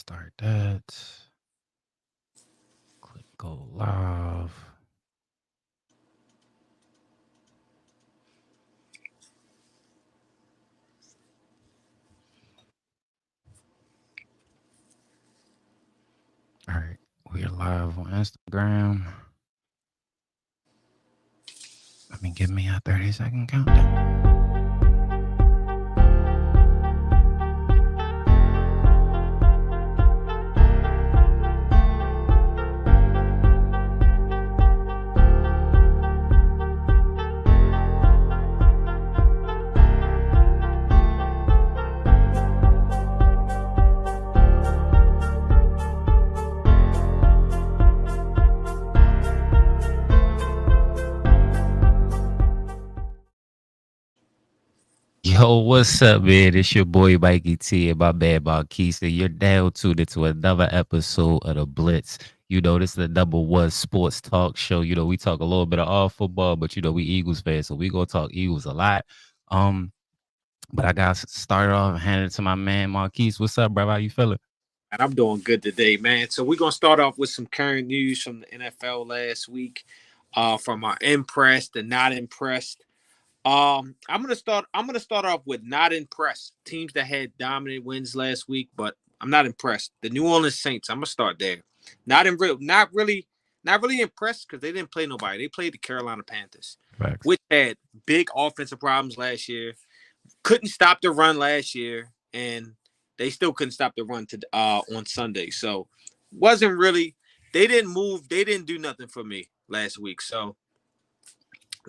Start that. Click go live. All right. We're live on Instagram. Let me give me a 30-second countdown. Yo, what's up, man? It's your boy Mikey T and my man Marquis. So you're now tuned into another episode of the Blitz. This is the #1 sports talk show. We talk a little bit of all football, but we Eagles fans, so we gonna talk Eagles a lot. But I got started off and handed it to my man Marquis. What's up, bro? How you feeling? And I'm doing good today, man. So we're gonna start off with some current news from the NFL last week. From our impressed and not impressed. I'm gonna start off with not impressed. Teams that had dominant wins last week, but I'm not impressed. The New Orleans Saints. I'm gonna start there. Not really impressed because they didn't play nobody. They played the Carolina Panthers, Facts. which had big offensive problems last year. Couldn't stop the run last year, and they still couldn't stop the run to on Sunday. So wasn't really. They didn't move. They didn't do nothing for me last week. So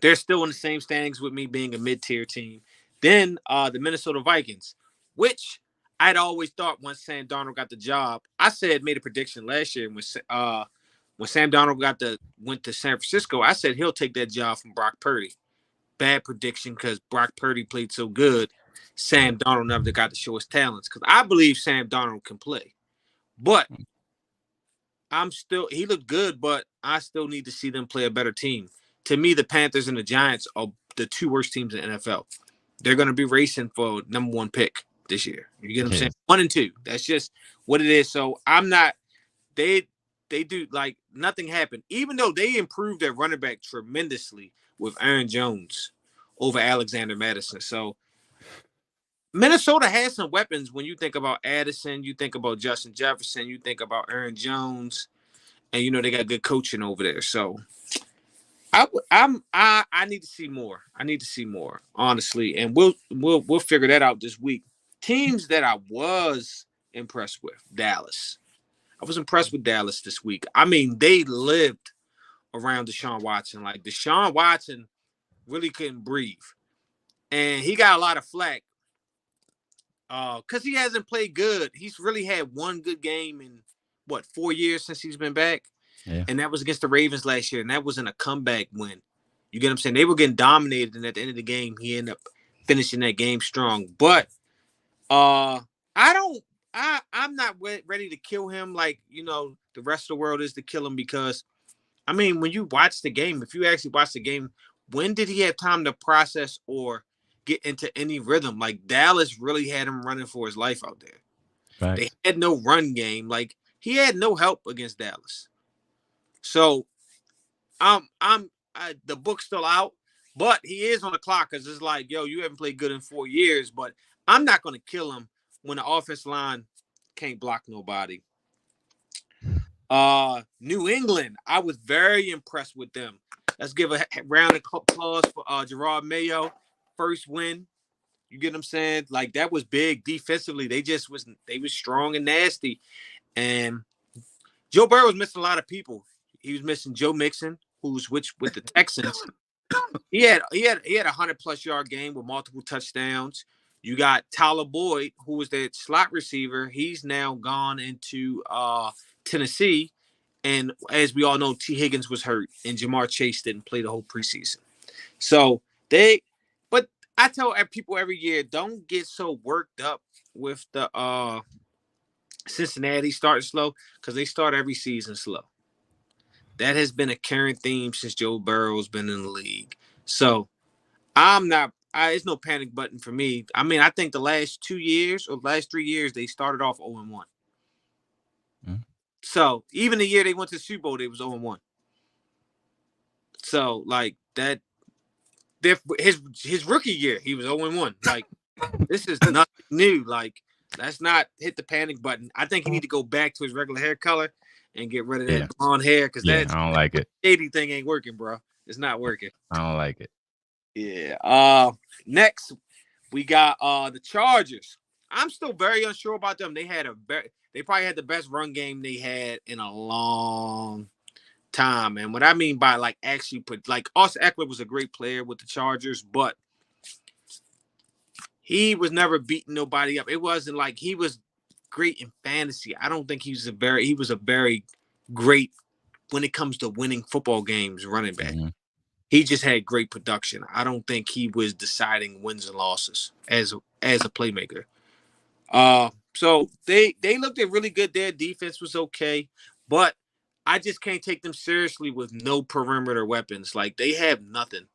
they're still in the same standings with me being a mid-tier team. Then the Minnesota Vikings, which I'd always thought once Sam Darnold got the job. I made a prediction last year when Sam Darnold went to San Francisco. I said he'll take that job from Brock Purdy. Bad prediction because Brock Purdy played so good. Sam Darnold never got to show his talents because I believe Sam Darnold can play. But he looked good, but I still need to see them play a better team. To me, the Panthers and the Giants are the two worst teams in the NFL. They're going to be racing for #1 pick this year. You get what I'm saying? 1 and 2. That's just what it is. So I'm not. They do like nothing happened, even though they improved their running back tremendously with Aaron Jones over Alexander Madison. So Minnesota has some weapons. When you think about Addison, you think about Justin Jefferson, you think about Aaron Jones, and they got good coaching over there. So I need to see more. I need to see more, honestly, and we'll figure that out this week. Teams that I was impressed with: Dallas. I was impressed with Dallas this week. I mean, they lived around Deshaun Watson. Like Deshaun Watson really couldn't breathe, and he got a lot of flack because he hasn't played good. He's really had one good game in 4 years since he's been back. Yeah. And that was against the Ravens last year, and that wasn't a comeback win. You get what I'm saying? They were getting dominated, and at the end of the game, he ended up finishing that game strong. But I'm not ready to kill him like the rest of the world is to kill him because, I mean, when you watch the game, if you actually watch the game, when did he have time to process or get into any rhythm? Like Dallas really had him running for his life out there. Facts. They had no run game. Like he had no help against Dallas. So, the book's still out, but he is on the clock because it's like, yo, you haven't played good in 4 years, but I'm not going to kill him when the offense line can't block nobody. New England, I was very impressed with them. Let's give a round of applause for Gerard Mayo, first win. You get what I'm saying? Like that was big defensively. They was strong and nasty, and Joe Burrow was missing a lot of people. He was missing Joe Mixon, who's with the Texans. He had a 100+ yard game with multiple touchdowns. You got Tyler Boyd, who was that slot receiver. He's now gone into Tennessee, and as we all know, T. Higgins was hurt, and Jamar Chase didn't play the whole preseason. So but I tell people every year, don't get so worked up with the Cincinnati starting slow because they start every season slow. That has been a current theme since Joe Burrow's been in the league. So it's no panic button for me. I mean, I think the last 2 years or last 3 years, they started off 0-1. So even the year they went to the Super Bowl, they was 0-1. So like that, his rookie year, he was 0-1. Like this is nothing new. Like let's not hit the panic button. I think he need to go back to his regular hair color and get rid of Yeah. that blonde hair because Yeah, that I don't like it. shady thing ain't working, bro. It's not working. I don't like it. Yeah. Next we got the Chargers. I'm still very unsure about them. They probably had the best run game they had in a long time. And what I mean by like actually put like Austin Eckler was a great player with the Chargers, but he was never beating nobody up. It wasn't like he was great in fantasy. I don't think he was a very great when it comes to winning football games running back. Mm-hmm. He just had great production. I don't think he was deciding wins and losses as a playmaker. So they looked at really good. Their defense was okay, but I just can't take them seriously with no perimeter weapons. Like they have nothing.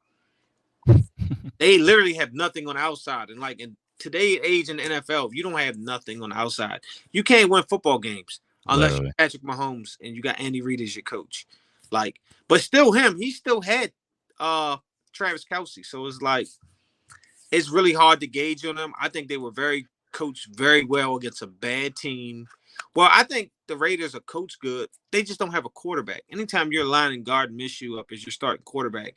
They literally have nothing on the outside. And like in today's age in the NFL, if you don't have nothing on the outside, you can't win football games unless Literally. you're Patrick Mahomes and you got Andy Reid as your coach. Like, but still he still had Travis Kelce. So it's like it's really hard to gauge on them. I think they were coached very well against a bad team. Well, I think the Raiders are coached good. They just don't have a quarterback. Anytime your line and guard miss you up as your starting quarterback,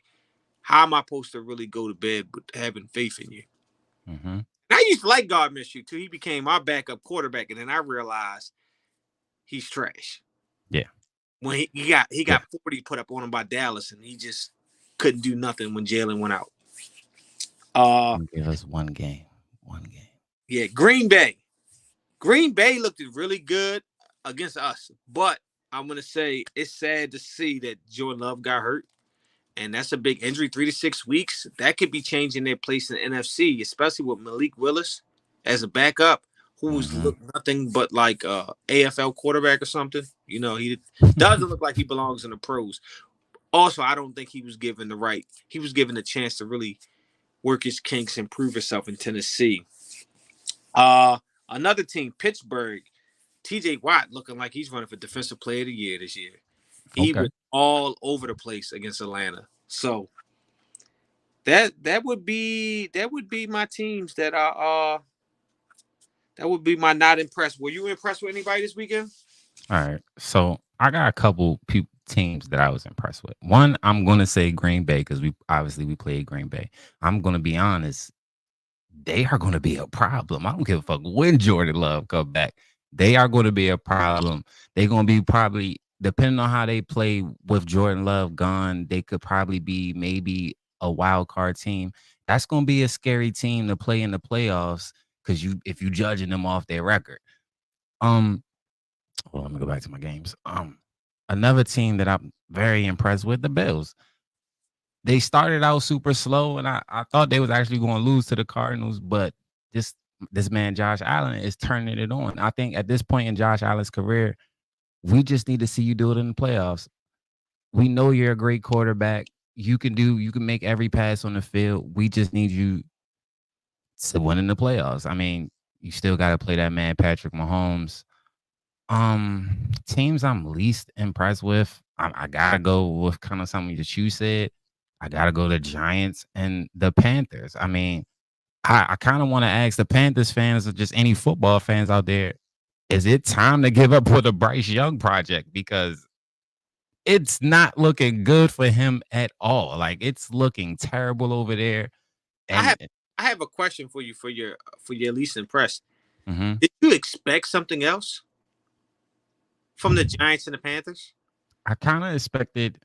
how am I supposed to really go to bed with having faith in you? Mm-hmm. I used to like God Minshew too. He became my backup quarterback, and then I realized he's trash. Yeah. When he got 40 put up on him by Dallas, and he just couldn't do nothing when Jalen went out. Give us one game. One game. Yeah, Green Bay. Green Bay looked really good against us, but I'm gonna say it's sad to see that Jordan Love got hurt. And that's a big injury, 3 to 6 weeks. That could be changing their place in the NFC, especially with Malik Willis as a backup, who's looked nothing but like a AFL quarterback or something. You know, he doesn't look like he belongs in the pros. Also, I don't think he was given the chance to really work his kinks and prove himself in Tennessee. Another team, Pittsburgh, TJ Watt looking like he's running for Defensive Player of the Year this year. He was all over the place against Atlanta. So that would be my teams that would be my not impressed. Were you impressed with anybody this weekend? All right. So I got a couple teams that I was impressed with. One, I'm gonna say Green Bay because we played Green Bay. I'm gonna be honest, they are gonna be a problem. I don't give a fuck when Jordan Love come back. They are gonna be a problem. They're gonna be probably, depending on how they play with Jordan Love gone, they could probably be maybe a wild card team. That's going to be a scary team to play in the playoffs because if you judging them off their record. Well, let me go back to my games. Another team that I'm very impressed with, the Bills. They started out super slow, and I thought they was actually going to lose to the Cardinals, but this man Josh Allen is turning it on. I think at this point in Josh Allen's career, we just need to see you do it in the playoffs. We know you're a great quarterback. You can make every pass on the field. We just need you to win in the playoffs. I mean, you still got to play that man, Patrick Mahomes. Teams I'm least impressed with, I got to go with kind of something that you said. I got to go to Giants and the Panthers. I mean, I kind of want to ask the Panthers fans or just any football fans out there, is it time to give up with a Bryce Young project? Because it's not looking good for him at all. Like, it's looking terrible over there. And I have a question for you for your least impressed. Mm-hmm. Did you expect something else from the Giants and the Panthers? I kind of expected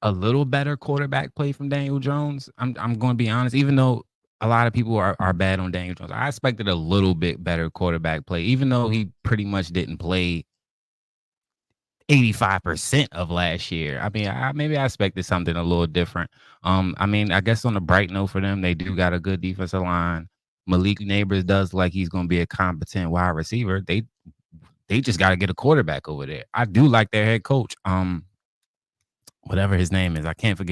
a little better quarterback play from Daniel Jones. I'm going to be honest, even though a lot of people are bad on Daniel Jones, I expected a little bit better quarterback play, even though he pretty much didn't play 85% of last year. I mean, maybe I expected something a little different. I mean, I guess on a bright note for them, they do got a good defensive line. Malik Neighbors does like he's going to be a competent wide receiver. They just got to get a quarterback over there. I do like their head coach. Whatever his name is, I can't think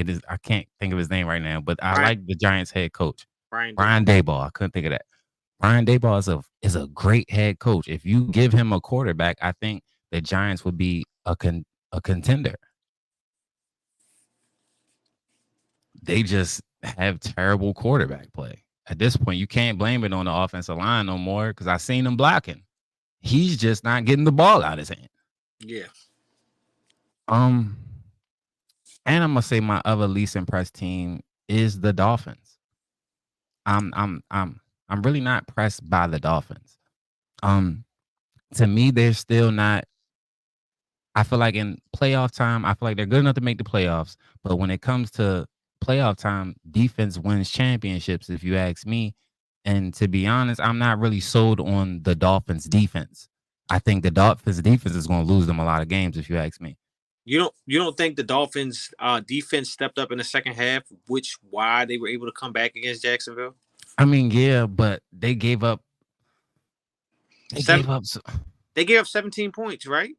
of his name right now, but I like the Giants head coach, Brian Daboll. I couldn't think of that. Brian Daboll is a great head coach. If you give him a quarterback, I think the Giants would be a contender. They just have terrible quarterback play. At this point, you can't blame it on the offensive line no more because I seen him blocking. He's just not getting the ball out of his hand. Yeah. Um, and I'm gonna say my other least impressed team is the Dolphins. I'm really not impressed by the Dolphins. Um, to me, they're still not. I feel like in playoff time, I feel like they're good enough to make the playoffs. But when it comes to playoff time, defense wins championships, if you ask me. And to be honest, I'm not really sold on the Dolphins defense. I think the Dolphins defense is going to lose them a lot of games, if you ask me. You don't think the Dolphins defense stepped up in the second half, which why they were able to come back against Jacksonville? I mean, yeah, but they gave up. They Seven, gave up. they gave up 17 points, right?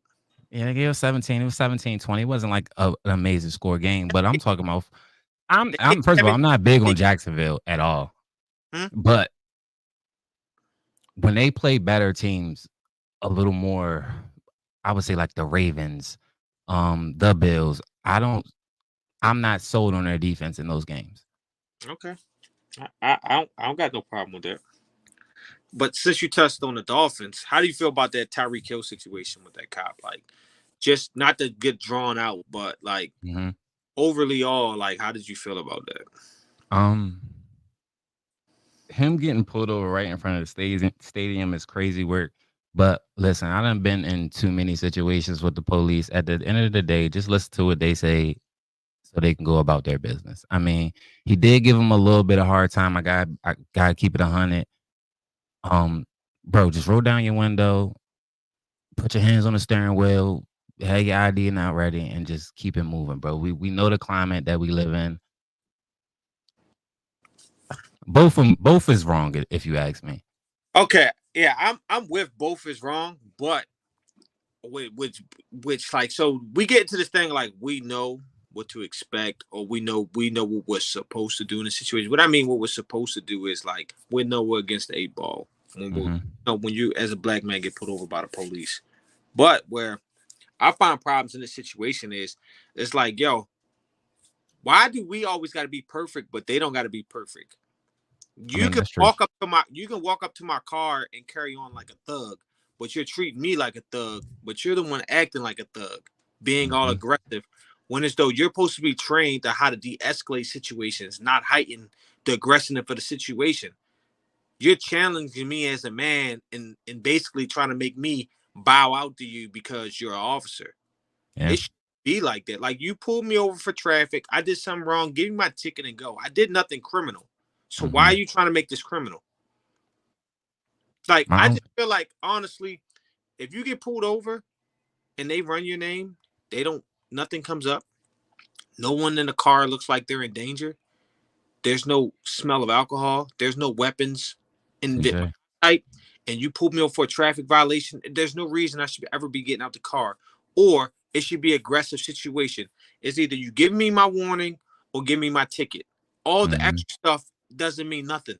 Yeah, they gave us 17. It was 17-20. It wasn't like an amazing score game, but I'm talking about I'm first of all, I'm not big on Jacksonville at all. But when they play better teams a little more, I would say like the Ravens, the Bills, I'm not sold on their defense in those games. Okay. I don't got no problem with that. But since you touched on the Dolphins, how do you feel about that Tyreek Hill situation with that cop? Like, just not to get drawn out, but like overly all, like, how did you feel about that? Him getting pulled over right in front of the stadium is crazy work. But listen, I done been in too many situations with the police. At the end of the day, just listen to what they say so they can go about their business. I mean, he did give him a little bit of hard time. I gotta keep it 100. Bro, just roll down your window, put your hands on the steering wheel, have your ID now ready, and just keep it moving, bro. We know the climate that we live in. Both is wrong, if you ask me. Okay, yeah, I'm with both is wrong, but which like, so we get into this thing like we know what to expect, or we know what we're supposed to do in a situation. What I mean, what we're supposed to do is like we know we're against the 8 ball when you as a black man get pulled over by the police. But where I find problems in this situation is it's like, yo, why do we always got to be perfect, but they don't got to be perfect? You can walk up to my car and carry on like a thug, but you're treating me like a thug, but you're the one acting like a thug, being all aggressive, when as though you're supposed to be trained to how to de-escalate situations, not heighten the aggression for the situation. You're challenging me as a man and basically trying to make me bow out to you because you're an officer. Yeah. It should be like that. Like, you pulled me over for traffic. I did something wrong. Give me my ticket and go. I did nothing criminal. So why are you trying to make this criminal? Like, I just feel like, honestly, if you get pulled over and they run your name, nothing comes up. No one in the car looks like they're in danger. There's no smell of alcohol. There's no weapons in the type. And you pulled me over for a traffic violation. There's no reason I should ever be getting out the car. Or it should be an aggressive situation. It's either you give me my warning or give me my ticket. All the extra stuff doesn't mean nothing.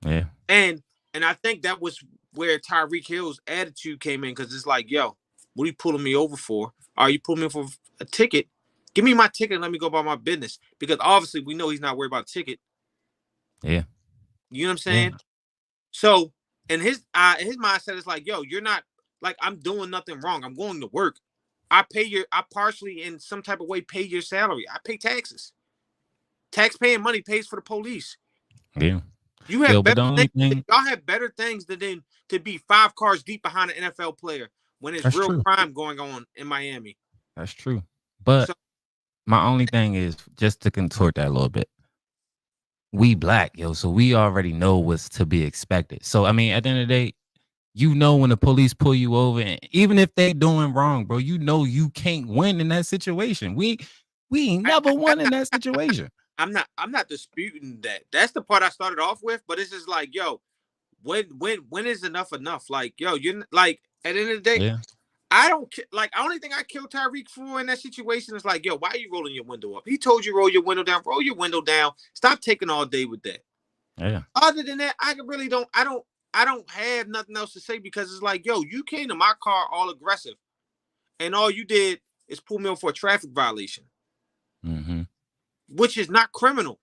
Yeah. And I think that was where Tyreek Hill's attitude came in, because it's like, yo, what are you pulling me over for? Are you pulling me for a ticket? Give me my ticket and let me go about my business. Because obviously we know he's not worried about a ticket. Yeah. You know what I'm saying? Yeah. So, and his mindset is like, yo, you're not, like, I'm doing nothing wrong. I'm going to work. I partially in some type of way pay your salary. I pay taxes. Taxpaying money pays for the police. Yeah. You have better things. Y'all have better things than to be 5 cars deep behind an NFL player when there's real crime going on in Miami. That's true. But my only thing is, just to contort that a little bit, we black, yo, so we already know what's to be expected. So, I mean, at the end of the day, you know when the police pull you over, and even if they doing wrong, bro, you know you can't win in that situation. We ain't never won in that situation. I'm not disputing that. That's the part I started off with, but it's just like, yo, when is enough? Like, yo, you're like, at the end of the day, I don't like. The only thing I killed Tyreek for in that situation is like, yo, why are you rolling your window up? He told you roll your window down. Roll your window down. Stop taking all day with that. Yeah. Other than that, I don't have nothing else to say, because it's like, yo, you came to my car all aggressive. and all you did is pull me over for a traffic violation, Mm-hmm. which is not criminal.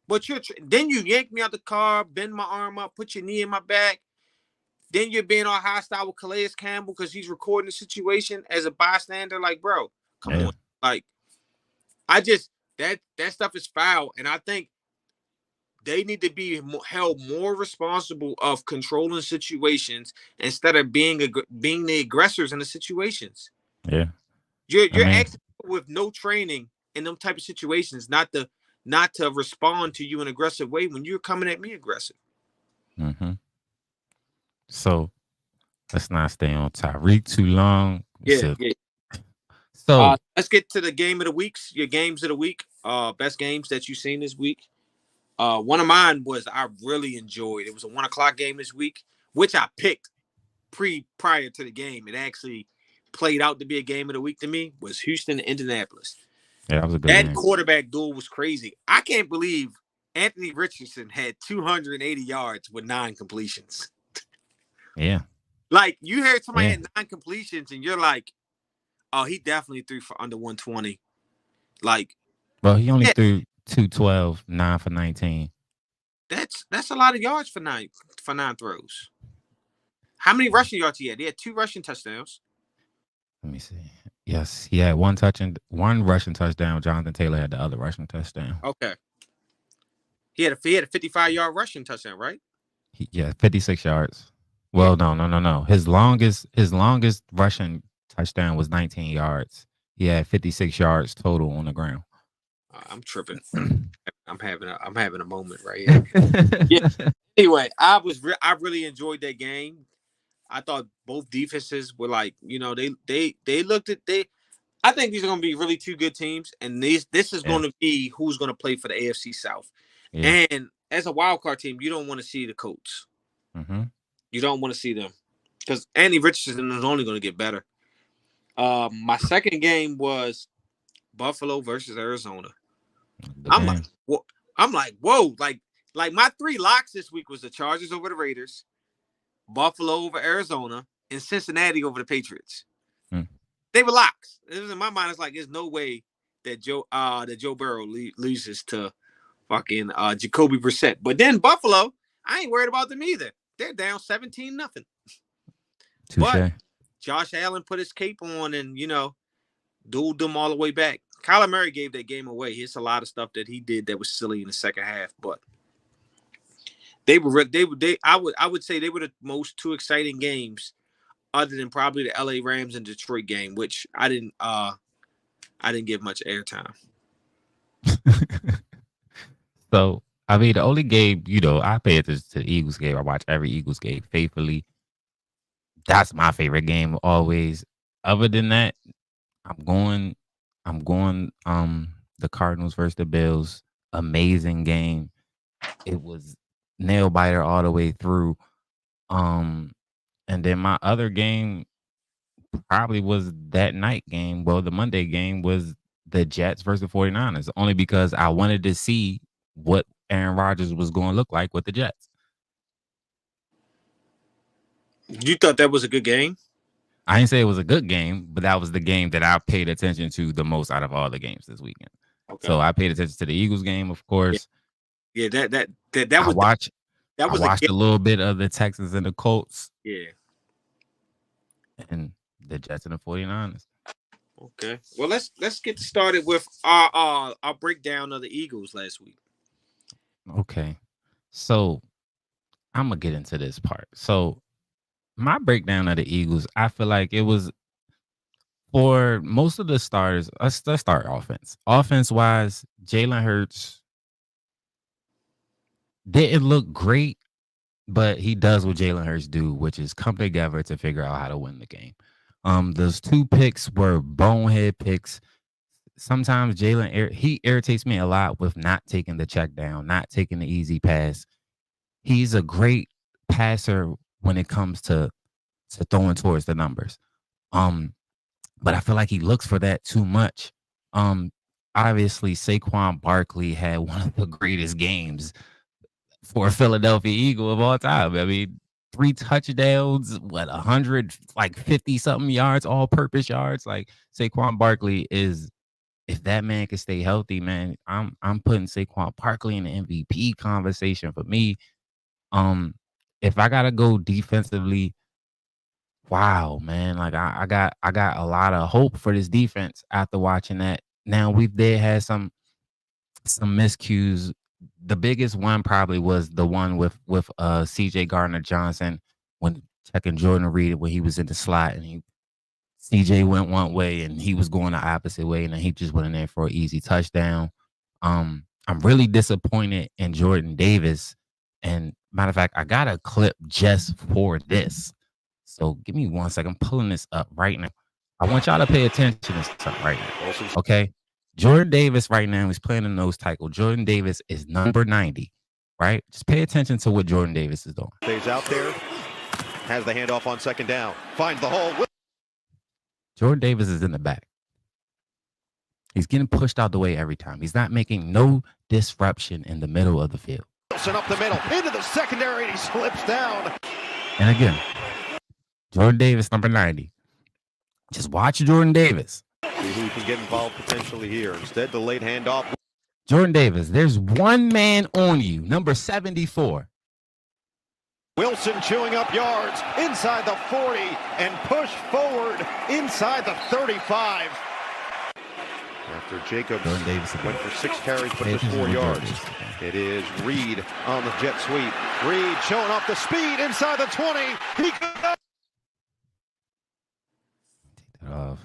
But then you yank me out the car, bend my arm up, put your knee in my back. Then you're being all hostile with Calais Campbell because he's recording the situation as a bystander. Like, bro, come Yeah. on. Like, I just that stuff is foul, and I think they need to be held more responsible of controlling situations instead of being the aggressors in the situations. Yeah. I You're mean, asking people with no training in them type of situations not to respond to you in an aggressive way when you're coming at me aggressive. mm-hmm. So let's not stay on Tyreek too long. Yeah, yeah. So Let's get to the game of the weeks. Your games of the week. Best games that you've seen this week. One of mine was I really enjoyed. It was a 1:00 game this week, which I picked prior to the game. It actually played out to be a game of the week to me. Was Houston and Indianapolis. yeah, that was a good That game. quarterback duel was crazy. I can't believe Anthony Richardson had 280 yards with 9 completions. Yeah. Like, you heard somebody Yeah. had 9 completions, and you're like, oh, he definitely threw for under 120. Like, Well, he only yeah, threw 212, 9 for 19. that's a lot of yards for 9 throws. How many rushing yards he had? He had 2 rushing touchdowns. Let me see. Yes, he had one rushing touchdown. Jonathan Taylor had the other rushing touchdown. Okay. He had a 55-yard rushing touchdown, right? 56 yards. Well, no. His longest rushing touchdown was 19 yards. He had 56 yards total on the ground. I'm tripping. I'm having a moment right here. Yeah. Anyway, I really enjoyed that game. I thought both defenses were like, they looked at I think these are going to be really 2 good teams, and this is going to be who's going to play for the AFC South. Yeah. And as a wild card team, you don't want to see the Colts. Mm-hmm. You don't want to see them because Andy Richardson is only going to get better. My second game was Buffalo versus Arizona. I'm like, whoa, like my 3 locks this week was the Chargers over the Raiders, Buffalo over Arizona, and Cincinnati over the Patriots. They were locks. It was in my mind. It's like there's no way that Joe Burrow loses to fucking Jacoby Brissett. But then Buffalo, I ain't worried about them either. They're down 17-0. But Josh Allen put his cape on and dueled them all the way back. Kyler Murray gave that game away. It's a lot of stuff that he did that was silly in the second half, but I would say they were the most 2 exciting games, other than probably the LA Rams and Detroit game, which I didn't give much airtime. So, I mean, the only game, I pay attention to the Eagles game. I watch every Eagles game faithfully. That's my favorite game always. Other than that, I'm going the Cardinals versus the Bills. Amazing game. It was nail biter all the way through. And then my other game probably was that night game. Well, the Monday game was the Jets versus the 49ers, only because I wanted to see what Aaron Rodgers was going to look like with the Jets. You thought that was a good game? I didn't say it was a good game, but that was the game that I paid attention to the most out of all the games this weekend. Okay. So I paid attention to the Eagles game, of course. Yeah, that was. I watched a little bit of the Texans and the Colts. Yeah. And the Jets and the 49ers. Okay. Well, let's get started with our breakdown of the Eagles last week. Okay. So I'm gonna get into this part. So my breakdown of the Eagles, I feel like it was for most of the starters. Let's start offense. Offense-wise, Jalen Hurts didn't look great, but he does what Jalen Hurts do, which is come together to figure out how to win the game. Those 2 picks were bonehead picks. Sometimes Jalen, he irritates me a lot with not taking the check down, not taking the easy pass. He's a great passer when it comes to throwing towards the numbers. But I feel like he looks for that too much. Obviously, Saquon Barkley had one of the greatest games for a Philadelphia Eagle of all time. I mean, 3 touchdowns, 150 something yards, all purpose yards. Like Saquon Barkley is, if that man can stay healthy, man, I'm putting Saquon Barkley in the MVP conversation for me. If I gotta go defensively, wow, man, like I got a lot of hope for this defense after watching that. Now we did have some miscues. The biggest one probably was the one with CJ Gardner Johnson when checking Jordan Reed when he was in the slot and CJ went one way and he was going the opposite way and then he just went in there for an easy touchdown. I'm really disappointed in Jordan Davis. And matter of fact, I got a clip just for this. So give me 1 second. I'm pulling this up right now. I want y'all to pay attention to something right now. Okay. Jordan Davis right now is playing a nose tackle. Jordan Davis is number 90, right? Just pay attention to what Jordan Davis is doing. Stays out there, has the handoff on second down, finds the hole. Jordan Davis is in the back. He's getting pushed out the way every time. He's not making no disruption in the middle of the field. Wilson up the middle, into the secondary, and he slips down. And again, Jordan Davis, number 90. Just watch Jordan Davis. See who can get involved potentially here. Instead, the late handoff. Jordan Davis, there's one man on you, number 74. Wilson chewing up yards inside the 40 and push forward inside the 35. After Jacobs went for 6 carries but just 4 yards. It is Reed on the jet sweep. Reed showing off the speed inside the 20. He could not. Take that off.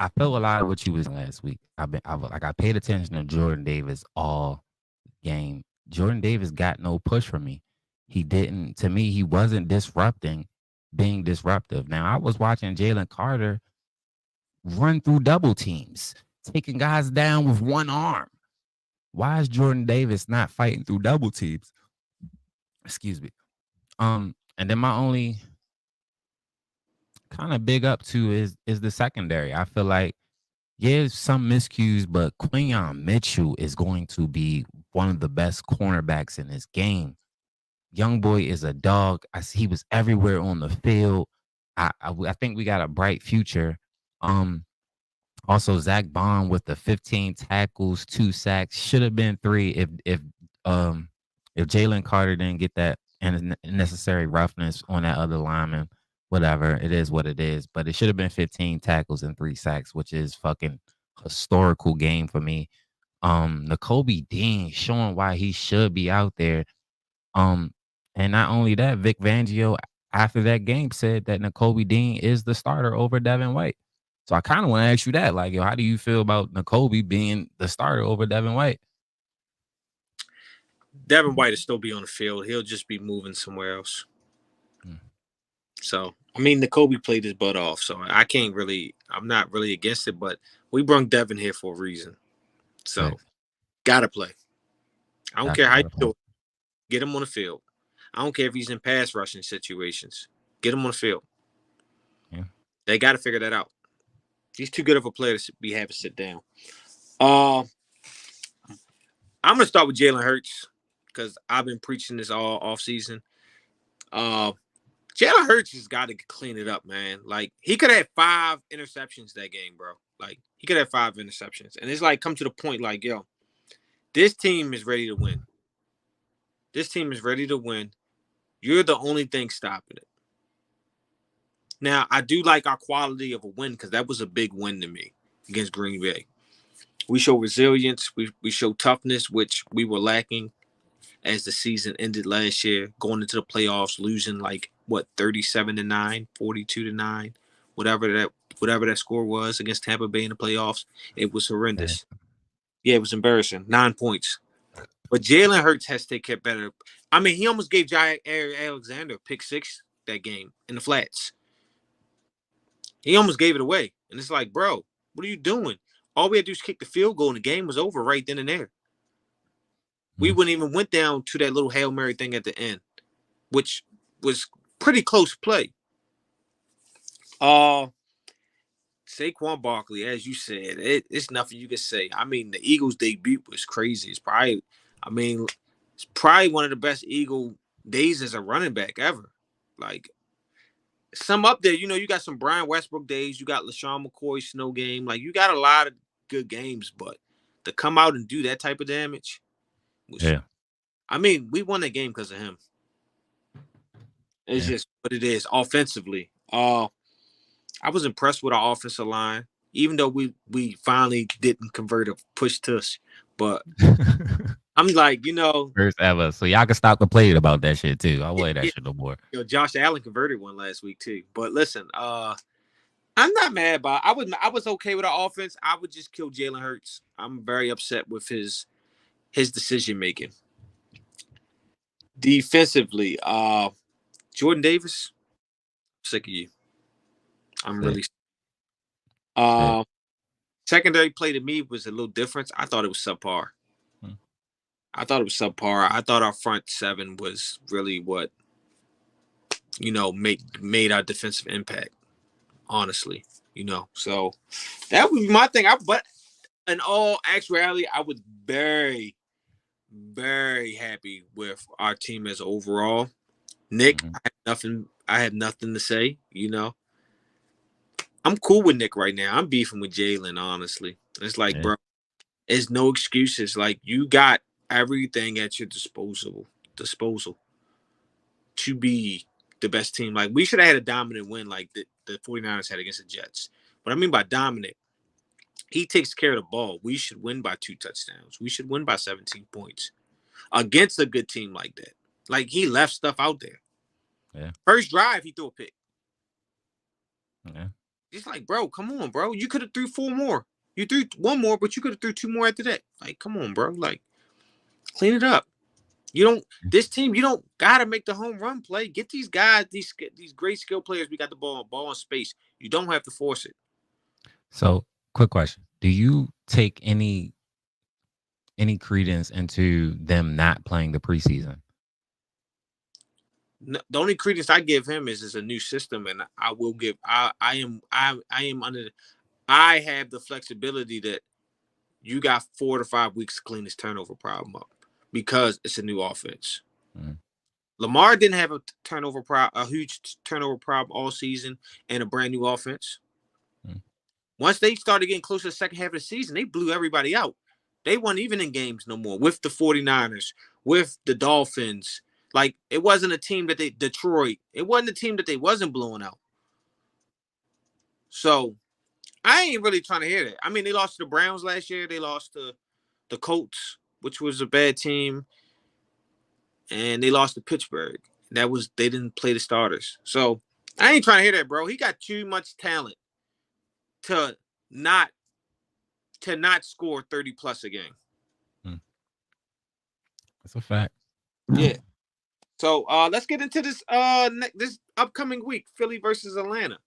I felt a lot of what you was last week. I paid attention to Jordan Davis all game. Jordan Davis got no push from me. He didn't. To me, he wasn't being disruptive. Now I was watching Jalen Carter run through double teams, taking guys down with one arm. Why is Jordan Davis not fighting through double teams? Excuse me. And then my only kind of big up to is the secondary. I feel like, yeah, some miscues, but Quinyon Mitchell is going to be one of the best cornerbacks in this game. Young boy is a dog. He was everywhere on the field. I think we got a bright future. Also Zach Bond with the 15 tackles, 2 sacks, should have been 3 if Jalen Carter didn't get that necessary roughness on that other lineman. Whatever, it is what it is. But it should have been 15 tackles and 3 sacks, which is fucking historical game for me. Nakobe Dean showing why he should be out there. And not only that, Vic Fangio after that game said that Nakobe Dean is the starter over Devin White. So I kind of want to ask you that, like, yo, how do you feel about Nakobe being the starter over Devin White? Devin White will still be on the field. He'll just be moving somewhere else. So, I mean, Nakobe played his butt off, so I'm not really against it, but we brung Devin here for a reason. So, gotta play. I don't care how you do it. Get him on the field. I don't care if he's in pass rushing situations. Get him on the field. Yeah. They got to figure that out. He's too good of a player to be having to sit down. I'm going to start with Jalen Hurts because I've been preaching this all offseason. Jalen Hurts has got to clean it up, man. Like, he could have had 5 interceptions that game, bro. Like, he could have 5 interceptions. And it's like, come to the point, like, yo, this team is ready to win. This team is ready to win. You're the only thing stopping it. Now, I do like our quality of a win because that was a big win to me against Green Bay. We show resilience. We show toughness, which we were lacking as the season ended last year, going into the playoffs, losing 37-9, 42-9, whatever that score was against Tampa Bay in the playoffs. It was horrendous. Yeah, it was embarrassing. 9 points. But Jalen Hurts has to take better. I mean, he almost gave Jair Alexander a pick 6 that game in the flats. He almost gave it away. And it's like, bro, what are you doing? All we had to do is kick the field goal and the game was over right then and there. We wouldn't even went down to that little Hail Mary thing at the end, which was pretty close play. Saquon Barkley, as you said, it's nothing you can say. I mean, the Eagles' debut was crazy. It's probably one of the best Eagle days as a running back ever. Like some up there, you got some Brian Westbrook days. You got LaShawn McCoy snow game. Like you got a lot of good games, but to come out and do that type of damage was. Yeah. I mean, we won that game because of him. It's just what it is offensively. I was impressed with our offensive line, even though we finally didn't convert a push tush. But I'm like, First ever. So y'all can stop complaining about that shit too. I want that shit no more. Josh Allen converted one last week too. But listen, I'm not mad about it. I was okay with our offense. I would just kill Jalen Hurts. I'm very upset with his decision making. Defensively, Jordan Davis, sick of you. I'm really secondary play to me was a little different. I thought it was subpar. I thought our front seven was really what made our defensive impact. Honestly, so that would be my thing. But in all actuality, I was very, very happy with our team as overall. Nick, I have nothing to say. I'm cool with Nick right now. I'm beefing with Jalen, honestly. It's like, bro, there's no excuses. Like, you got everything at your disposal to be the best team. Like, we should have had a dominant win like the 49ers had against the Jets. What I mean by dominant, he takes care of the ball. We should win by 2 touchdowns. We should win by 17 points against a good team like that. Like, he left stuff out there. Yeah. First drive, he threw a pick. Yeah. It's like, bro, come on, bro. You could have threw 4 more. You threw 1 more, but you could have threw 2 more after that. Like, come on, bro. Like, clean it up. This team, you don't gotta make the home run play. Get these guys, these great skill players. We got the ball in space. You don't have to force it. So, quick question: do you take any credence into them not playing the preseason? No, the only credence I give him is a new system, and I will give. I have the flexibility that you got 4 to 5 weeks to clean this turnover problem up because it's a new offense. Lamar didn't have a huge turnover problem all season, and a brand new offense. Once they started getting close to the second half of the season, they blew everybody out. They weren't even in games no more with the 49ers, with the Dolphins. Like, it wasn't a team that Detroit. It wasn't a team that they wasn't blowing out. So, I ain't really trying to hear that. I mean, they lost to the Browns last year. They lost to the Colts, which was a bad team. And they lost to Pittsburgh. They didn't play the starters. So, I ain't trying to hear that, bro. He got too much talent to not score 30 plus a game. That's a fact. Yeah. So let's get into this this upcoming week, Philly versus Atlanta.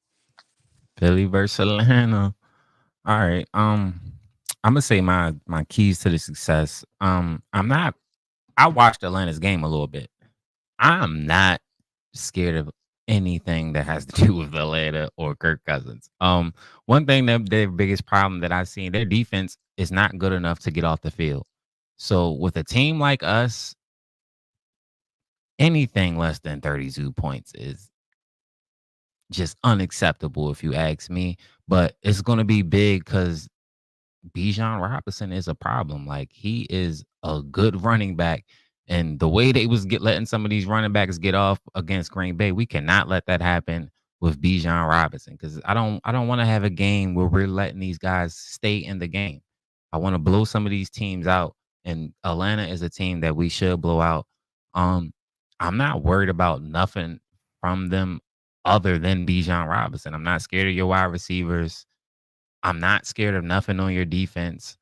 Philly versus Atlanta. All right. I'm gonna say my keys to the success. I watched Atlanta's game a little bit. I'm not scared of anything that has to do with Atlanta or Kirk Cousins. One thing that their biggest problem that I've seen, their defense is not good enough to get off the field. So with a team like us, anything less than 32 points is just unacceptable, if you ask me. But it's going to be big because Bijan Robinson is a problem. Like, he is a good running back. And the way they was letting some of these running backs get off against Green Bay, we cannot let that happen with Bijan Robinson, because I don't want to have a game where we're letting these guys stay in the game. I want to blow some of these teams out, and Atlanta is a team that we should blow out. I'm not worried about nothing from them other than Bijan Robinson. I'm not scared of your wide receivers. I'm not scared of nothing on your defense.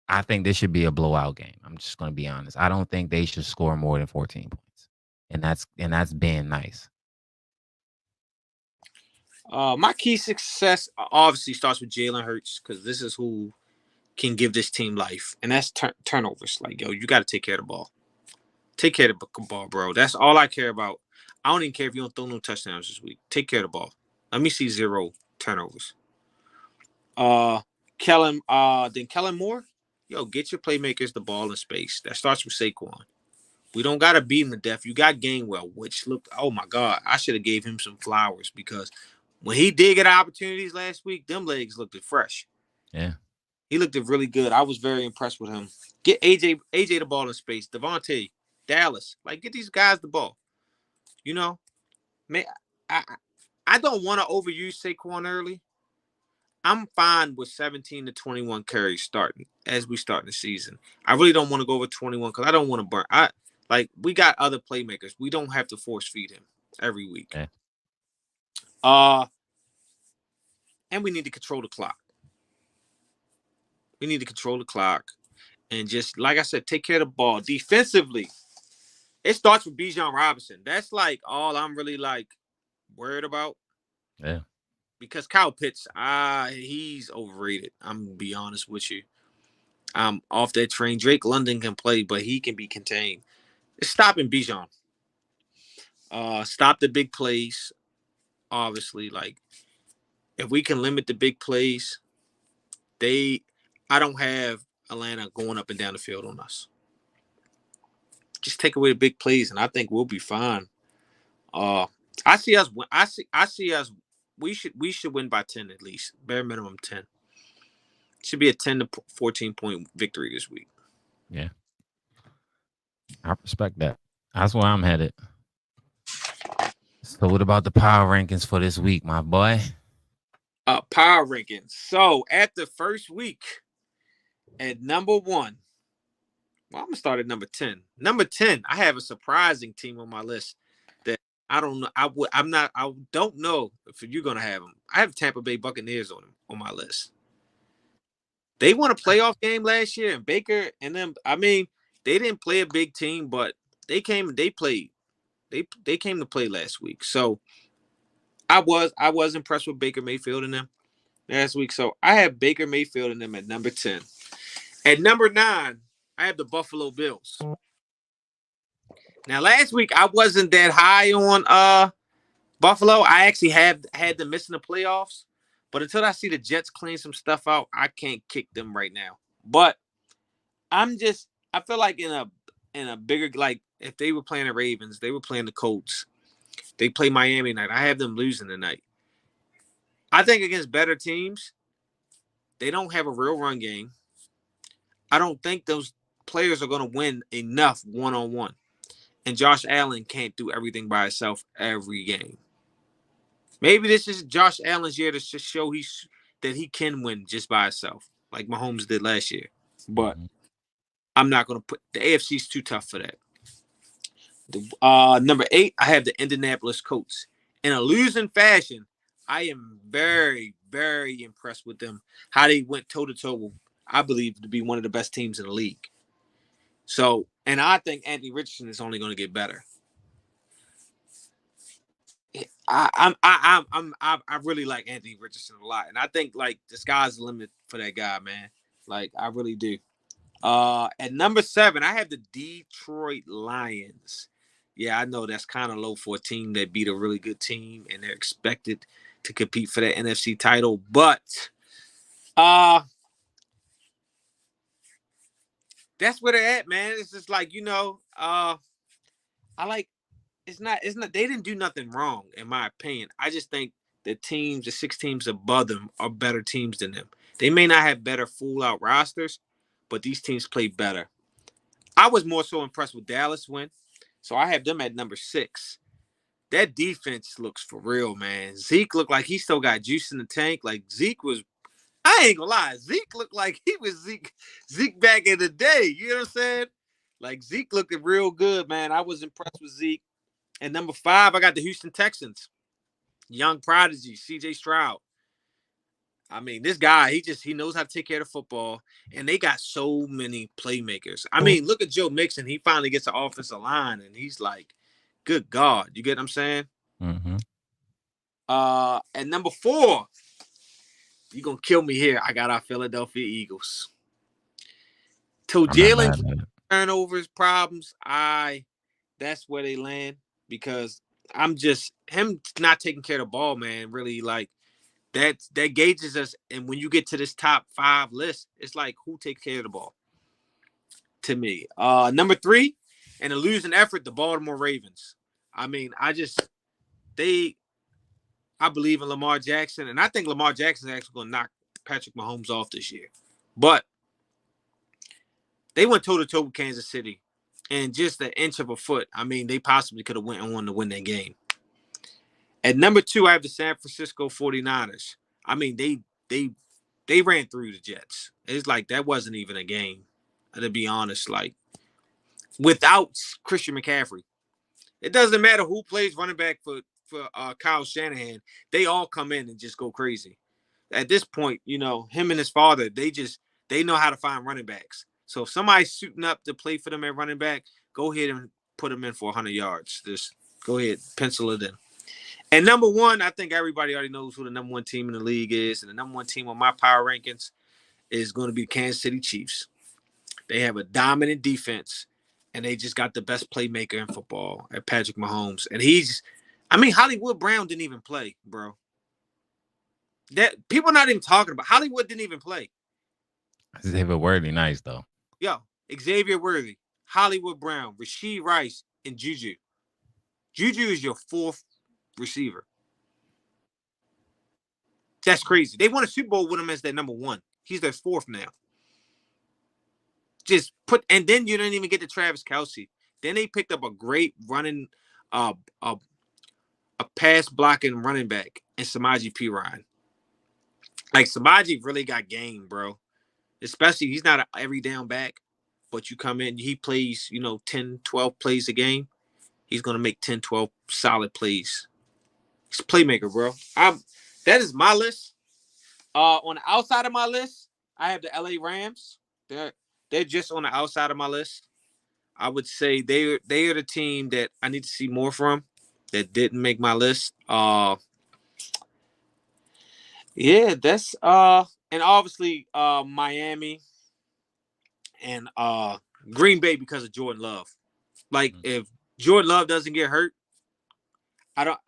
I think this should be a blowout game. I'm just going to be honest. I don't think they should score more than 14 points. And that's being nice. My key success obviously starts with Jalen Hurts, because this is who can give this team life. And that's turnovers. Like, yo, you got to take care of the ball. Take care of the ball, bro. That's all I care about. I don't even care if you don't throw no touchdowns this week. Take care of the ball. Let me see 0 turnovers. Then Kellen Moore. Yo, get your playmakers the ball in space. That starts with Saquon. We don't gotta beat him to death. You got Gainwell, which looked, oh my God, I should have gave him some flowers because when he did get opportunities last week, them legs looked fresh. Yeah. He looked really good. I was very impressed with him. Get AJ the ball in space. Devontae, Dallas, like get these guys the ball. You know, man, I don't want to overuse Saquon early. I'm fine with 17 to 21 carries starting as we start the season. I really don't want to go over 21 because I don't want to burn. We got other playmakers. We don't have to force feed him every week. Yeah. And we need to control the clock. We need to control the clock and just, like I said, take care of the ball. Defensively, it starts with Bijan Robinson. That's like all I'm really like worried about. Yeah. Because Kyle Pitts, he's overrated. I'm gonna be honest with you. I'm off that train. Drake London can play, but he can be contained. It's stopping Bijan. Stop the big plays. Obviously, like if we can limit the big plays, I don't have Atlanta going up and down the field on us. Just take away the big plays, and I think we'll be fine. I see us. I see us. We should win by 10 at least. Bare minimum 10. Should be a 10 to 14 point victory this week. Yeah. I respect that. That's where I'm headed. So what about the power rankings for this week, my boy? Power rankings. So at the first week, at number 1, well, I'm gonna start at number 10. Number 10, I have a surprising team on my list that I don't know. I don't know if you're gonna have them. I have Tampa Bay Buccaneers on my list. They won a playoff game last year, and Baker and them. I mean, they didn't play a big team, but they came and they played. They came to play last week. So I was impressed with Baker Mayfield and them last week. So I have Baker Mayfield and them at number 10. At number 9, I have the Buffalo Bills. Now last week I wasn't that high on Buffalo. I actually had them missing the playoffs. But until I see the Jets clean some stuff out, I can't kick them right now. But I feel like in a bigger, like if they were playing the Ravens, they were playing the Colts. They play Miami tonight. I have them losing tonight. I think against better teams, they don't have a real run game. I don't think those players are going to win enough one-on-one. And Josh Allen can't do everything by himself every game. Maybe this is Josh Allen's year to show that he can win just by himself, like Mahomes did last year. But I'm not going to put – the AFC's too tough for that. Number 8, I have the Indianapolis Colts. In a losing fashion, I am very, very impressed with them. How they went toe-to-toe, I believe, to be one of the best teams in the league. So, and I think Anthony Richardson is only going to get better. I really like Anthony Richardson a lot, and I think like the sky's the limit for that guy, man. Like I really do. At number 7, I have the Detroit Lions. Yeah, I know that's kind of low for a team that beat a really good team, and they're expected to compete for that NFC title. But that's where they're at, man. It's just like It's not. They didn't do nothing wrong, in my opinion. I just think the 6 teams above them, are better teams than them. They may not have better full-out rosters, but these teams play better. I was more so impressed with Dallas win, so I have them at number 6. That defense looks for real, man. Zeke looked like he still got juice in the tank. Like Zeke was, I ain't gonna lie, Zeke looked like he was Zeke back in the day. You know what I'm saying? Like Zeke looked real good, man. I was impressed with Zeke. At number 5, I got the Houston Texans. Young prodigy, C.J. Stroud. I mean, this guy, he knows how to take care of football, and they got so many playmakers. I mean, look at Joe Mixon. He finally gets an offensive line, and he's like, good God. You get what I'm saying? Mm-hmm. At number 4, you're going to kill me here. I got our Philadelphia Eagles. Till Jalen turnovers problems, that's where they land. Because I'm just him not taking care of the ball, man. Really, like that gauges us. And when you get to this top 5 list, it's like who takes care of the ball. To me, number 3, And a losing effort, the Baltimore Ravens. I mean, I believe in Lamar Jackson, and I think Lamar Jackson is actually going to knock Patrick Mahomes off this year. But they went toe-to-toe with Kansas City, and just an inch of a foot. I mean, they possibly could have went on to win that game. At number 2, I have the San Francisco 49ers. I mean, they ran through the Jets. It's like that wasn't even a game, to be honest. Like, without Christian McCaffrey, it doesn't matter who plays running back for Kyle Shanahan. They all come in and just go crazy. At this point, him and his father, they know how to find running backs. So if somebody's suiting up to play for them at running back, go ahead and put them in for 100 yards. Just go ahead, pencil it in. And number 1, I think everybody already knows who the number 1 team in the league is. And the number 1 team on my power rankings is going to be Kansas City Chiefs. They have a dominant defense, and they just got the best playmaker in football at Patrick Mahomes. And Hollywood Brown didn't even play, bro. That people are not even talking about. Hollywood didn't even play. Xavier Worthy, nice though. Yo, Xavier Worthy, Hollywood Brown, Rashee Rice, and Juju. Juju is your 4th receiver. That's crazy. They won a Super Bowl with him as their number 1. He's their 4th now. And then you didn't even get to Travis Kelce. Then they picked up a great running, a pass blocking running back in Samaje Perine. Like, Samaje really got game, bro. Especially, he's not an every down back, but you come in, he plays, 10, 12 plays a game. He's going to make 10, 12 solid plays. He's a playmaker, bro. That is my list. On the outside of my list, I have the LA Rams. They're just on the outside of my list. I would say they are the team that I need to see more from that didn't make my list. Yeah, that's and obviously Miami and Green Bay because of Jordan Love. Like, if Jordan Love doesn't get hurt, I don't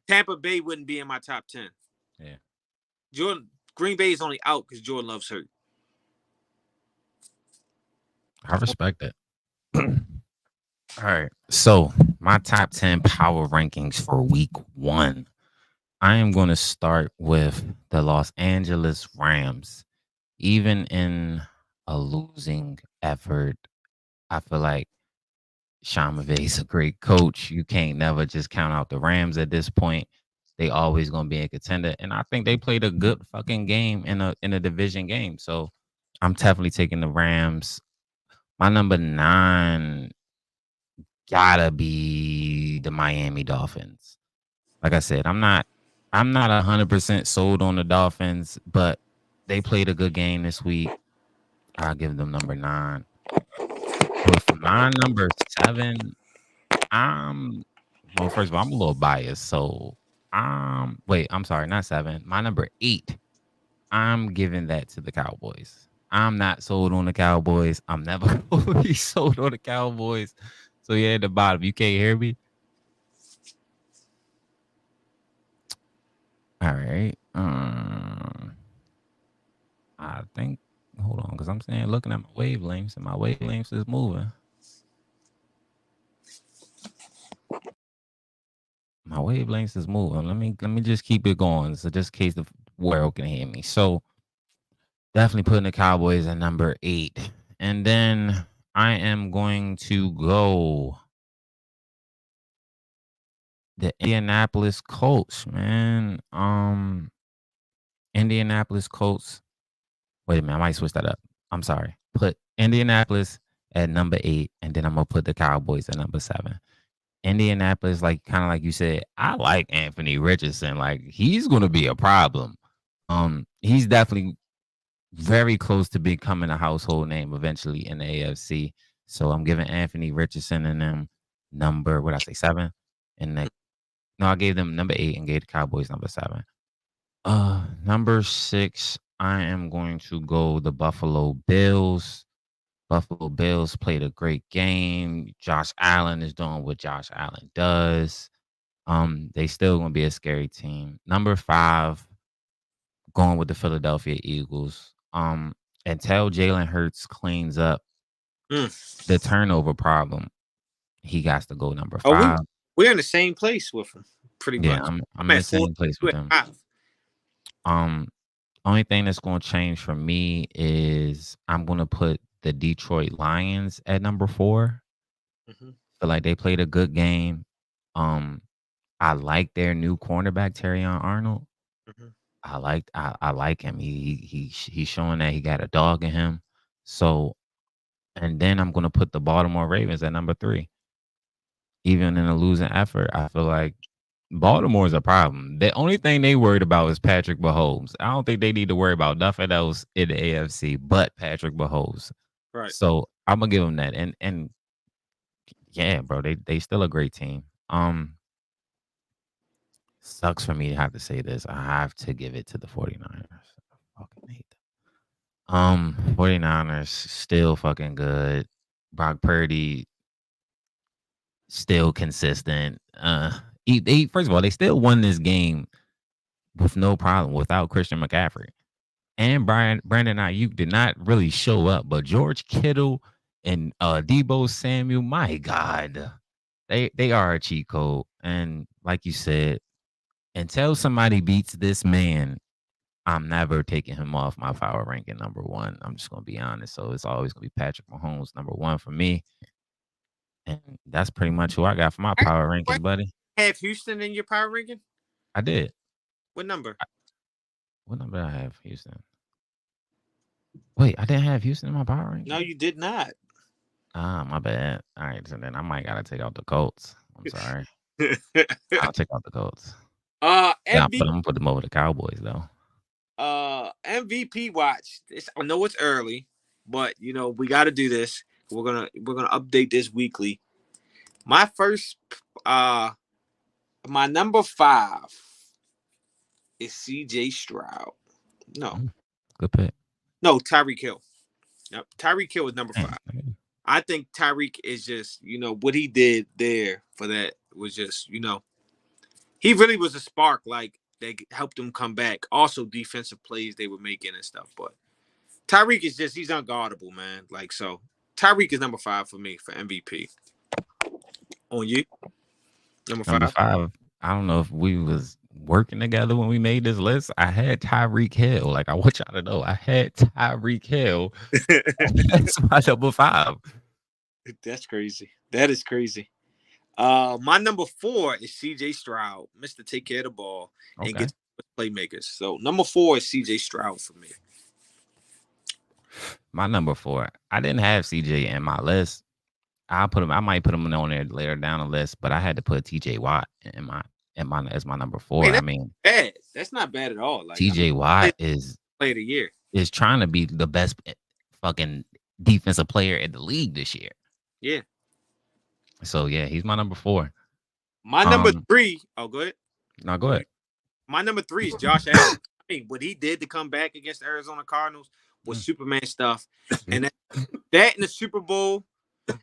Tampa Bay wouldn't be in my top 10. Yeah. Green Bay is only out because Jordan Love's hurt. I respect it. All right. So my top 10 power rankings for week 1. I am going to start with the Los Angeles Rams. Even in a losing effort, I feel like Sean McVay is a great coach. You can't never just count out the Rams at this point. They always going to be a contender. And I think they played a good fucking game in a division game. So I'm definitely taking the Rams. My number 9 gotta be the Miami Dolphins. Like I said, I'm not 100% sold on the Dolphins, but they played a good game this week. I'll give them number 9. But for my number 7, first of all, I'm a little biased. So wait, I'm sorry, not 7. My number 8, I'm giving that to the Cowboys. I'm not sold on the Cowboys. I'm never going to be sold on the Cowboys. So yeah, at the bottom, you can't hear me. All right. I think, hold on, because I'm looking at my wavelengths, and my wavelengths is moving. My wavelengths is moving. Let me just keep it going, so just in case the world can hear me. So definitely putting the Cowboys at number 8, and then I am going to go the Indianapolis Colts, man. Indianapolis Colts. Wait a minute, I might switch that up. I'm sorry. Put Indianapolis at number 8, and then I'm gonna put the Cowboys at number 7. Indianapolis, kind of like you said, I like Anthony Richardson. Like, he's gonna be a problem. He's definitely very close to becoming a household name eventually in the AFC. So I'm giving Anthony Richardson and them number, 7? And I gave them number 8 and gave the Cowboys number 7. Number 6, I am going to go the Buffalo Bills. Buffalo Bills played a great game. Josh Allen is doing what Josh Allen does. They still gonna be a scary team. Number 5, going with the Philadelphia Eagles. Until Jalen Hurts cleans up, The turnover problem, he got to go number Oh, 5. we're in the same place with him, pretty Yeah, much. I'm in the at 4, same place you with at him. 5. Only thing that's gonna change for me is I'm gonna put the Detroit Lions at number 4. Mhm, Feel like they played a good game. Um, I like their new cornerback, Terrion Arnold. mhm. I like him. He's showing that he got a dog in him. So, and then I'm gonna put the Baltimore Ravens at number 3. Even in a losing effort, I feel like Baltimore's a problem. The only thing they worried about is Patrick Mahomes. I don't think they need to worry about nothing else in the AFC but Patrick Mahomes. Right. So I'm gonna give them that. And yeah, bro, they still a great team. Sucks for me to have to say this. I have to give it to the 49ers. I fucking hate them. 49ers still fucking good. Brock Purdy still consistent. They first of all, they still won this game with no problem without Christian McCaffrey. And Brandon Ayuk did not really show up, but George Kittle and Debo Samuel, my God, they are a cheat code. And like you said, until somebody beats this man, I'm never taking him off my power ranking number 1. I'm just gonna be honest. So it's always gonna be Patrick Mahomes number 1 for me. And that's pretty much who I got for my power rankings, buddy. Have Houston in your power ranking? I did. What number? What number did I have Houston? Wait, I didn't have Houston in my power ranking? No, you did not. Ah, my bad. All right, so then I might gotta take out the Colts. I'm sorry. I'll take out the Colts. Yeah, but I'm gonna put them over the Cowboys though. MVP watch. I know it's early, but we got to do this. We're gonna update this weekly. My number 5 is C.J. Stroud. No, good pick. No, Tyreek Hill. Yep, Tyreek Hill is number 5. I think Tyreek is just what he did there for that was just he really was a spark. Like, they helped him come back. Also, defensive plays they were making and stuff. But Tyreek is he's unguardable, man. Like, so Tyreek is number 5 for me for MVP. On you? Number 5? I don't know if we was working together when we made this list. I had Tyreek Hill. Like, I want y'all to know, I had Tyreek Hill. That's my number 5. That's crazy. That is crazy. My number 4 is C.J. Stroud, Mr. Take Care of the Ball and get playmakers. So number 4 is C.J. Stroud for me. My number 4, I didn't have C.J. in my list. I might put him on there later down the list, but I had to put T.J. Watt as my number 4. I mean, bad. That's not bad at all. Like, T.J. Watt is player of the year. Is trying to be the best fucking defensive player in the league this year. Yeah. So yeah, he's my number 4. My number 3. Oh, go ahead. No, go ahead. My number 3 is Josh Allen. I mean, what he did to come back against the Arizona Cardinals was Superman stuff, and that in the Super Bowl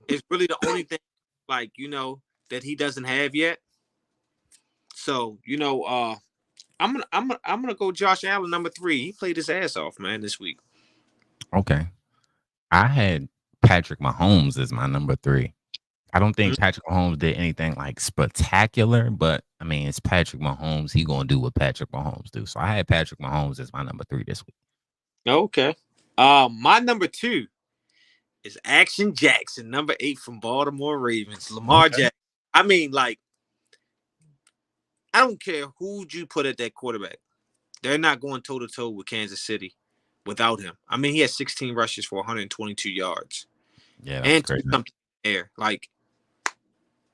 is really the only thing, like, that he doesn't have yet. So I'm gonna go Josh Allen number 3. He played his ass off, man, this week. Okay, I had Patrick Mahomes as my number 3. I don't think Patrick Mahomes did anything like spectacular, but I mean, it's Patrick Mahomes. He gonna do what Patrick Mahomes do. So I had Patrick Mahomes as my number 3 this week. Okay. My number 2 is Action Jackson, number 8 from Baltimore Ravens. Lamar Jackson. I mean, like, I don't care who you put at that quarterback. They're not going toe-to-toe with Kansas City without him. I mean, he had 16 rushes for 122 yards. Yeah, that's great. Something there. Like,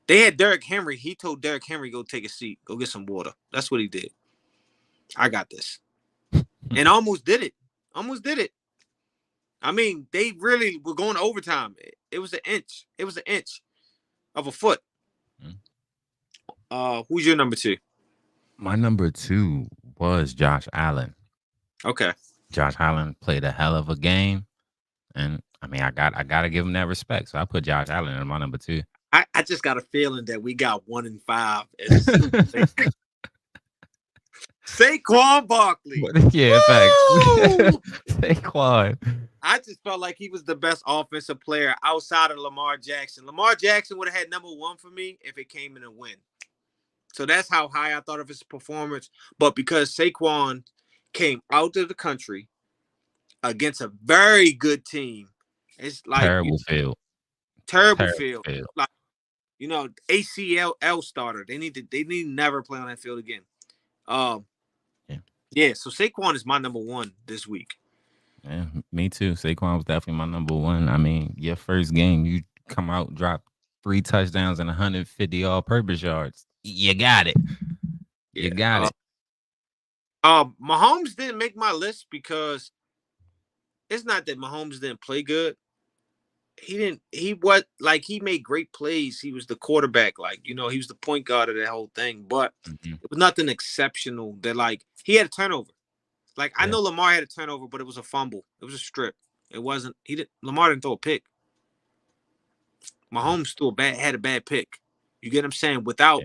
they had Derrick Henry. He told Derrick Henry, go take a seat. Go get some water. That's what he did. I got this. And almost did it. I mean, they really were going to overtime. It was an inch. It was an inch of a foot. Who's your number 2? My number 2 was Josh Allen. Okay. Josh Allen played a hell of a game. And I mean, I gotta give him that respect. So I put Josh Allen in my number 2. I just got a feeling that we got 1 and 5. Saquon Barkley. Yeah, facts. Saquon. I just felt like he was the best offensive player outside of Lamar Jackson. Lamar Jackson would have had number one for me if it came in a win. So that's how high I thought of his performance. But because Saquon came out of the country against a very good team, it's like Terrible field. terrible Terrible field. field. Like, ACL starter. They need to never play on that field again. Yeah. So Saquon is my number one this week. Yeah, me too. Saquon was definitely my number one. I mean, your first game, you come out, drop 3 touchdowns and 150 all-purpose yards. You got it. You got it. Mahomes didn't make my list because it's not that Mahomes didn't play good. He made great plays. He was the quarterback, he was the point guard of that whole thing, but it was nothing exceptional that he had a turnover. I know Lamar had a turnover, but it was a fumble. It was a strip. It wasn't, Lamar didn't throw a pick. Mahomes had a bad pick. You get what I'm saying? Without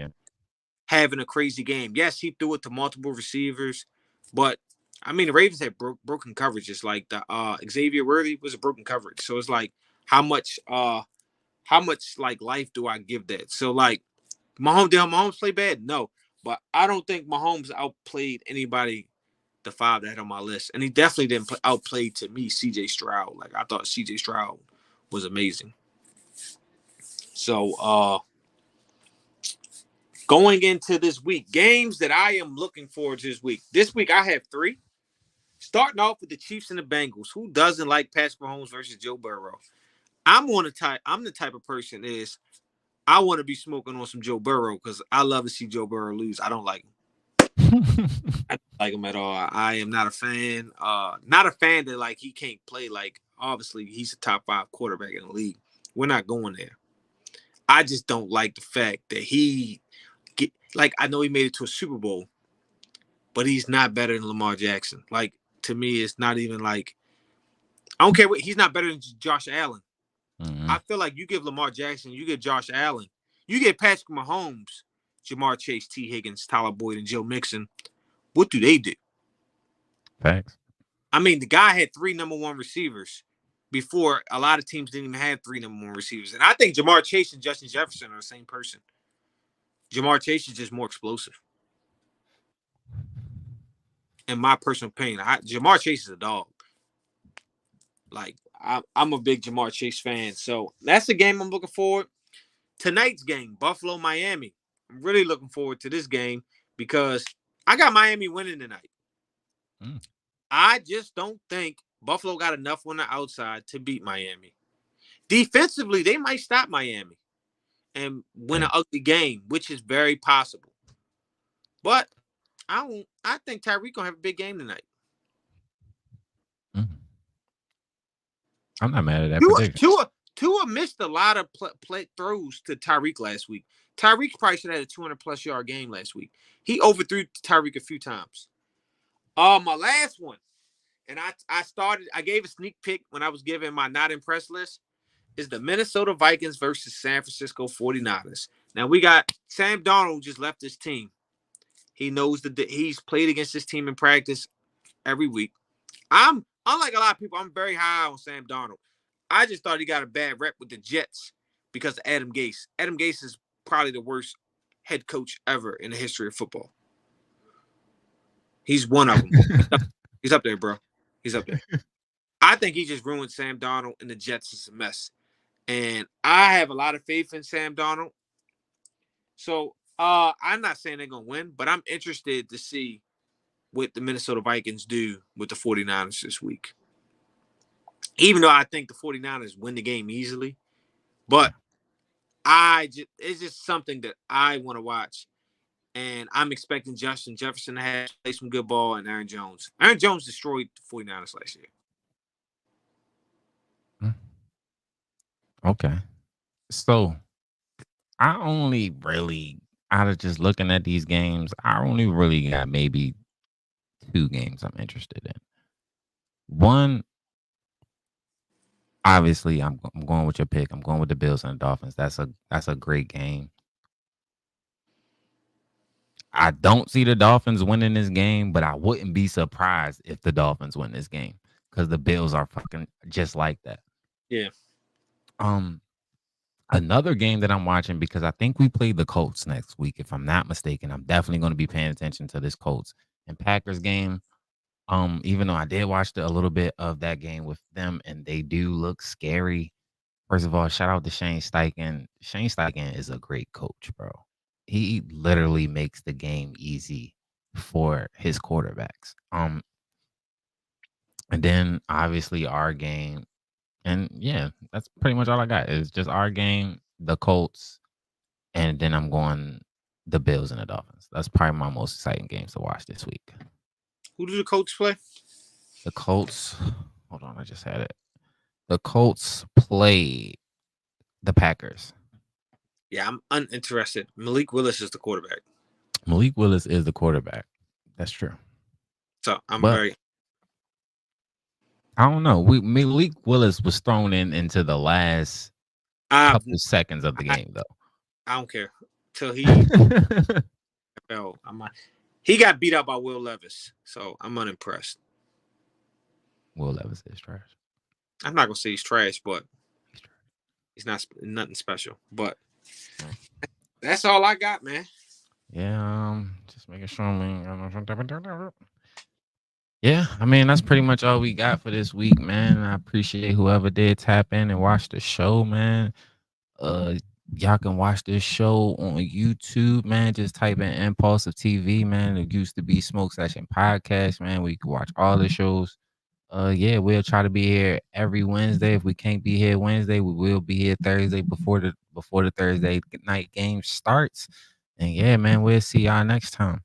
having a crazy game. Yes, he threw it to multiple receivers, but I mean, the Ravens had broken coverages. Like the Xavier Worthy was a broken coverage. So it's like, how much life do I give that? So did Mahomes play bad? No, but I don't think Mahomes outplayed anybody. The 5 that I had on my list, and he definitely didn't outplay to me CJ Stroud. I thought CJ Stroud was amazing. So going into this week, games that I am looking forward to this week. This week I have 3. Starting off with the Chiefs and the Bengals. Who doesn't like Patrick Mahomes versus Joe Burrow? I'm the type of person I want to be smoking on some Joe Burrow because I love to see Joe Burrow lose. I don't like him. I don't like him at all. I am not a fan. Not a fan that he can't play. Obviously he's a top 5 quarterback in the league. We're not going there. I just don't like the fact that I know he made it to a Super Bowl, but he's not better than Lamar Jackson. To me, it's not even I don't care what. He's not better than Josh Allen. Mm-hmm. I feel like you give Lamar Jackson, you get Josh Allen, you get Patrick Mahomes, Jamar Chase, T. Higgins, Tyler Boyd, and Joe Mixon. What do they do? Facts. I mean, the guy had 3 number 1 receivers before. A lot of teams didn't even have 3 number 1 receivers. And I think Jamar Chase and Justin Jefferson are the same person. Jamar Chase is just more explosive. In my personal opinion, Jamar Chase is a dog. I'm a big Jamar Chase fan. So that's the game I'm looking forward. Tonight's game, Buffalo, Miami. I'm really looking forward to this game because I got Miami winning tonight. I just don't think Buffalo got enough on the outside to beat Miami. Defensively, they might stop Miami and win an ugly game, which is very possible. But I think Tyreek gonna have a big game tonight. I'm not mad at that prediction. Tua missed a lot of play throws to Tyreek last week. Tyreek probably should have had a 200-plus yard game last week. He overthrew Tyreek a few times. My last one, and I gave a sneak peek when I was giving my not impressed list, is the Minnesota Vikings versus San Francisco 49ers. Now, we got Sam Darnold just left his team. He knows that he's played against this team in practice every week. Unlike a lot of people, I'm very high on Sam Darnold. I just thought he got a bad rep with the Jets because of Adam Gase. Adam Gase is probably the worst head coach ever in the history of football. He's one of them. He's up there, bro. He's up there. I think he just ruined Sam Darnold, and the Jets is a mess. And I have a lot of faith in Sam Darnold. So I'm not saying they're going to win, but I'm interested to see what the Minnesota Vikings do with the 49ers this week. Even though I think the 49ers win the game easily. But it's just something that I want to watch. And I'm expecting Justin Jefferson to play some good ball and Aaron Jones. Aaron Jones destroyed the 49ers last year. Okay. So I only really, out of just looking at these games, I only really got maybe 2 games I'm interested in. One, obviously, I'm going with your pick. I'm going with the Bills and the Dolphins. That's a great game. I don't see the Dolphins winning this game, but I wouldn't be surprised if the Dolphins win this game because the Bills are fucking just like that. Yeah. Another game that I'm watching because I think we play the Colts next week. If I'm not mistaken, I'm definitely going to be paying attention to this Colts and Packers game. Even though I did watch a little bit of that game with them, and they do look scary. First of all, shout out to Shane Steichen. Shane Steichen is a great coach, bro. He literally makes the game easy for his quarterbacks. And then obviously our game, and yeah, that's pretty much all I got. It's just our game, the Colts, and then I'm going the Bills and the Dolphins. That's probably my most exciting games to watch this week. Who do the Colts play? The Colts. Hold on, I just had it. The Colts play the Packers. Yeah, I'm uninterested. Malik Willis is the quarterback. Malik Willis is the quarterback. That's true. So I'm But very. I don't know. Malik Willis was thrown into the last couple seconds of the game, though. I don't care till he fell. He got beat up by Will Levis, so I'm unimpressed. Will Levis is trash. I'm not gonna say he's trash, but he's not nothing special. But that's all I got, man. Yeah, just making sure, man. Yeah, I mean, that's pretty much all we got for this week, man. I appreciate whoever did tap in and watch the show, man. Y'all can watch this show on YouTube, man. Just type in M-PULSIVE TV, man. It used to be Smoke Session Podcast, man, where you can watch all the shows. Yeah, we'll try to be here every Wednesday. If we can't be here Wednesday, we will be here Thursday before the Thursday night game starts. And yeah, man, we'll see y'all next time.